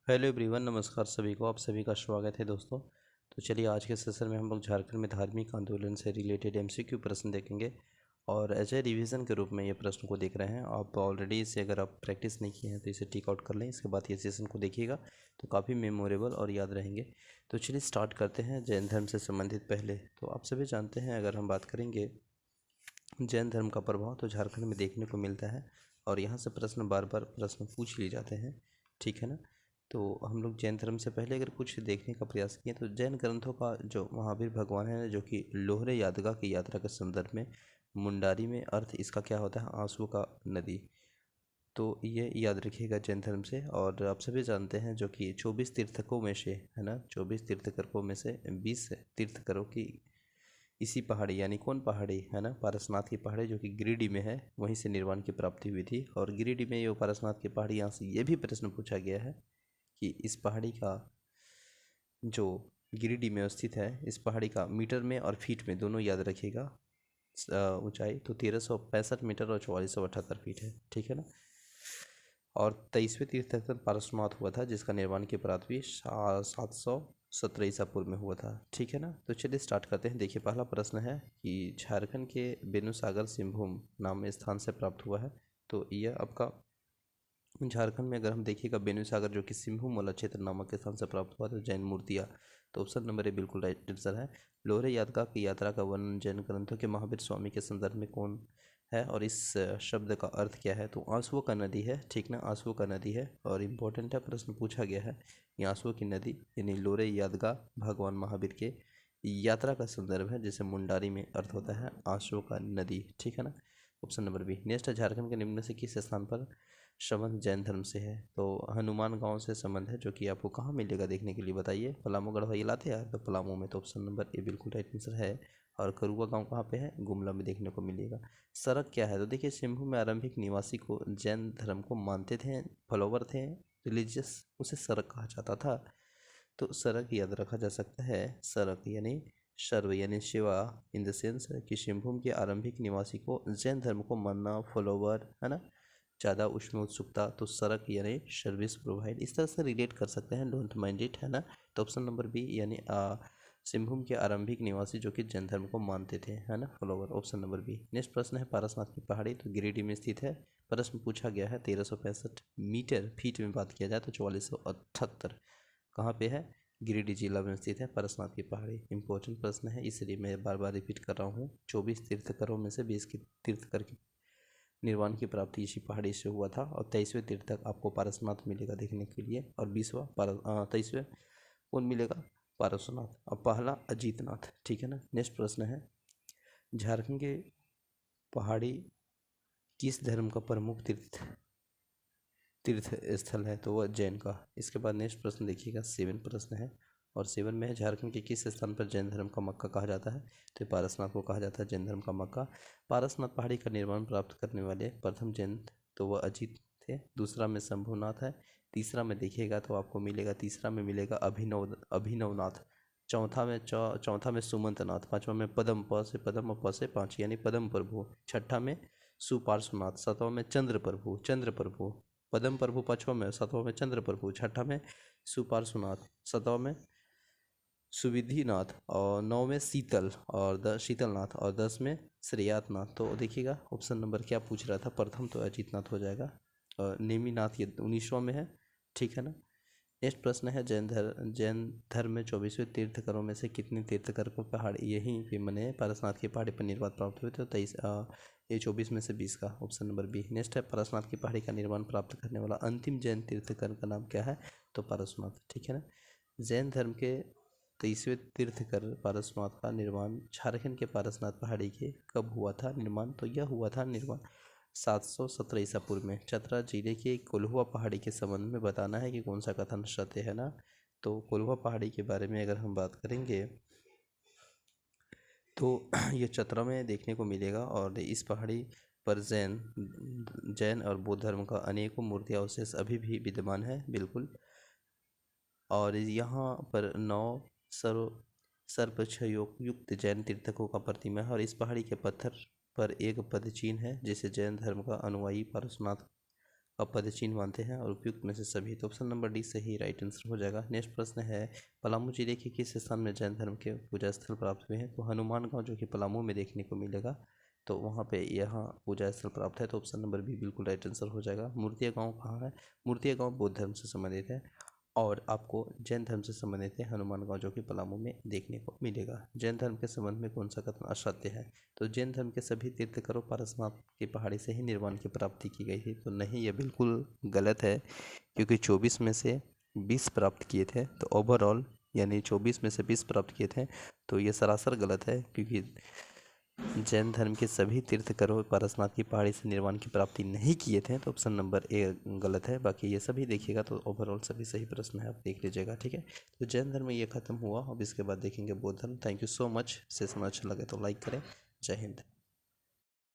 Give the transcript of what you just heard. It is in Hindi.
हेलो एवरीवन, नमस्कार सभी को। आप सभी का स्वागत है दोस्तों। तो चलिए आज के सेशन में हम लोग झारखंड में धार्मिक आंदोलन से रिलेटेड एमसीक्यू प्रश्न देखेंगे और एज ए रिवीजन के रूप में ये प्रश्न को देख रहे हैं। आप ऑलरेडी इसे अगर आप प्रैक्टिस नहीं किए हैं तो इसे टिक आउट कर लें। इसके बाद ये सेशन को देखिएगा तो काफ़ी मेमोरेबल और याद रहेंगे। तो चलिए स्टार्ट करते हैं जैन धर्म से संबंधित। पहले तो आप सभी जानते हैं, अगर हम बात करेंगे जैन धर्म का प्रभाव तो झारखंड में देखने को मिलता है और यहाँ से प्रश्न बार बार प्रश्न पूछ लिए जाते हैं, ठीक है ना। तो हम लोग जैन धर्म से पहले अगर कुछ देखने का प्रयास किए तो जैन ग्रंथों का जो महावीर भगवान है, जो कि लोहरे यादगा की यात्रा के संदर्भ में मुंडारी में अर्थ इसका क्या होता है, आंसू का नदी। तो ये याद रखिएगा जैन धर्म से। और आप सभी जानते हैं जो कि 24 तीर्थकों में से है ना, 24 तीर्थकरों में से 20 तीर्थकरों की इसी पहाड़ी, यानी कौन पहाड़ी है ना, पारसनाथ की पहाड़ी, जो कि गिरिडीह में है, वहीं से निर्वाण की प्राप्ति हुई थी। और गिरिडीह में ये पारसनाथ की पहाड़ी, यहाँ से ये भी प्रश्न पूछा गया है कि इस पहाड़ी का जो गिरिडीह में स्थित है, इस पहाड़ी का मीटर में और फीट में दोनों याद रखिएगा। ऊंचाई तो 1365 मीटर और 4478 फीट है, ठीक है ना। और 23वें तीर्थंकर पारसनाथ हुआ था, जिसका निर्माण की प्राप्ति 717 ईसा पूर्व में हुआ था, ठीक है ना। तो चलिए स्टार्ट करते हैं। देखिए पहला प्रश्न है कि झारखंड के बेनुसागर सिंहभूम नाम स्थान से प्राप्त हुआ है। तो यह आपका झारखंड में अगर हम देखिएगा बेनुसागर, जो कि सिंहभूम वाला क्षेत्र नामक स्थान से प्राप्त हुआ, तो जैन मूर्तियाँ। तो ऑप्शन नंबर ए बिल्कुल राइट आंसर है। लोहरे यादगार की यात्रा का वर्णन जैन ग्रंथों के महावीर स्वामी के संदर्भ में कौन है और इस शब्द का अर्थ क्या है। तो आंसुओं का नदी है, ठीक ना, आंसुओं का नदी है। और इम्पोर्टेंट है, प्रश्न पूछा गया है। ये आंसुओं की नदी यानी लोहरे यादगार भगवान महावीर के यात्रा का संदर्भ है, जिसे मुंडारी में अर्थ होता है आंसुओं का नदी, ठीक है ना। Option number B. नेक्स्ट है, झारखंड के निम्न से किस स्थान पर संबंध जैन धर्म से है। तो हनुमान गांव से संबंध है, जो कि आपको कहाँ मिलेगा देखने के लिए बताइए। पलामू गढ़वा इलाते हैं तो पलामू में, तो ऑप्शन नंबर ए बिल्कुल राइट आंसर है। और करुआ गांव कहाँ पे है, गुमला में देखने को मिलेगा। सरक क्या है, तो देखिए सिंहभूम में आरंभिक निवासी को जैन धर्म को मानते थे, फॉलोवर थे, रिलीजियस, उसे सरक कहा जाता था। तो सरक याद रखा जा सकता है, सरक यानी सर्व यानी सेवा, इन द सेंस कि सिंहभूम के आरंभिक निवासी को जैन धर्म को मानना, फॉलोवर है ना, ज़्यादा उसमें उत्सुकता, तो सरक यानी सर्विस प्रोवाइड, इस तरह से रिलेट कर सकते हैं, डोंट माइंड इट, है ना। तो ऑप्शन नंबर बी यानी सिंहभूम के आरंभिक निवासी जो कि जैन धर्म को मानते थे, है ना, follower, option number B. Next प्रश्न है, पारसनाथ की पहाड़ी तो गिरिडीह में स्थित है। प्रश्न पूछा गया है 1365 मीटर, फीट में बात किया जाए तो 4478, कहाँ पे है, गिरिडीह जिला में स्थित है पारसनाथ की पहाड़ी। इंपॉर्टेंट प्रश्न है, इसलिए मैं बार बार रिपीट कर रहा हूँ। 24 तीर्थकरों में से 20 की तीर्थकर की निर्वाण की प्राप्ति इसी पहाड़ी से हुआ था। और 23वें तीर्थक आपको पारसनाथ मिलेगा देखने के लिए। और 23वें कौन मिलेगा, पारसनाथ। और पहला अजीतनाथ, ठीक है ना। नेक्स्ट प्रश्न है, झारखंड के पहाड़ी किस धर्म का प्रमुख तीर्थ स्थल है, तो वह जैन का। इसके बाद नेक्स्ट प्रश्न देखिएगा, 7 प्रश्न है। और 7 में है, झारखंड के किस स्थान पर जैन धर्म का मक्का कहा जाता है। तो पारसनाथ को कहा जाता है जैन धर्म का मक्का। पारसनाथ पहाड़ी का निर्माण प्राप्त करने वाले प्रथम जैन तो वह अजीत थे। दूसरा में शंभुनाथ है। तीसरा में देखिएगा तो आपको मिलेगा, तीसरा में मिलेगा अभिनवनाथ। चौथा में सुमंतनाथ। पांचवा में पदम, प से पदम और प से पाँच यानी पदम प्रभु। छठा में सुपार्श्वनाथ। सातवां में चंद्र प्रभु। पदम प्रभु पाँचवा में, सातवां में चंद्र प्रभु, छठा में सुपार्श्वनाथ, सातवां में सुविधिनाथ, और 9 में शीतलनाथ, और 10 में श्रेयातनाथ। तो देखिएगा ऑप्शन नंबर क्या पूछ रहा था, प्रथम तो अजीतनाथ हो जाएगा। और नेमिनाथ ये 19वां में है, ठीक है ना। नेक्स्ट प्रश्न है, जैन धर्म में 24वें तीर्थकरों में से कितने तीर्थकर को पहाड़ी यहीं पे मने पारसनाथ की पहाड़ी पर निर्वाण प्राप्त हुए थे। 23 ये 24 में से 20 का, ऑप्शन नंबर बी। नेक्स्ट है, पारसनाथ की पहाड़ी का निर्माण प्राप्त करने वाला अंतिम जैन तीर्थकर का नाम क्या है, तो पारसनाथ, ठीक है ना। जैन धर्म के 23वें तीर्थकर पारसनाथ का निर्माण झारखंड के पारसनाथ पहाड़ी के कब हुआ था निर्माण, तो यह हुआ था निर्माण 717 ईसा पूर्व में। चतरा जिले के कोल्हुआ पहाड़ी के संबंध में बताना है कि कौन सा कथन सत्य है ना। तो कोल्हुआ पहाड़ी के बारे में अगर हम बात करेंगे तो ये चतरा में देखने को मिलेगा। और इस पहाड़ी पर जैन और बौद्ध धर्म का अनेकों मूर्तियाँ अवशेष अभी भी विद्यमान है, बिल्कुल। और यहाँ पर 9 सर्पछयों युक्त जैन तीर्थकों का प्रतिमा है। और इस पहाड़ी के पत्थर पर एक पद चिन्ह है, जिसे जैन धर्म का अनुयायी पारसनाथ पद चिन्ह मानते हैं और उपयुक्त में से सभी। तो ऑप्शन नंबर डी सही राइट आंसर हो जाएगा। नेक्स्ट प्रश्न है, पलामू जिले के किस स्थान में जैन धर्म के पूजा स्थल प्राप्त हुए हैं? तो हनुमान गांव जो कि पलामू में देखने को मिलेगा, तो वहाँ पे यहाँ पूजा स्थल प्राप्त है। तो ऑप्शन नंबर बी बिल्कुल राइट आंसर हो जाएगा। मूर्तिया गांव कहाँ है? मूर्तिया गांव बौद्ध धर्म से संबंधित है और आपको जैन धर्म से संबंधित है हनुमान गांव जो कि पलामू में देखने को मिलेगा। जैन धर्म के संबंध में कौन सा कथन असत्य है? तो जैन धर्म के सभी तीर्थंकरों पारसनाथ की पहाड़ी से ही निर्वाण की प्राप्ति की गई थी। तो नहीं, यह बिल्कुल गलत है, क्योंकि 24 में से 20 प्राप्त किए थे। तो ओवरऑल यानी 24 में से 20 प्राप्त किए थे। तो ये सरासर गलत है, क्योंकि जैन धर्म के सभी तीर्थंकरों पारसनाथ की पहाड़ी से निर्वाण की प्राप्ति नहीं किए थे। तो ऑप्शन नंबर ए गलत है। बाकी ये सभी देखिएगा तो ओवरऑल सभी सही प्रश्न है, आप देख लीजिएगा, ठीक है। तो जैन धर्म ये खत्म हुआ। अब इसके बाद देखेंगे बौद्ध धर्म। Thank you so much. Session अच्छा लगे तो लाइक करें। जय हिंद।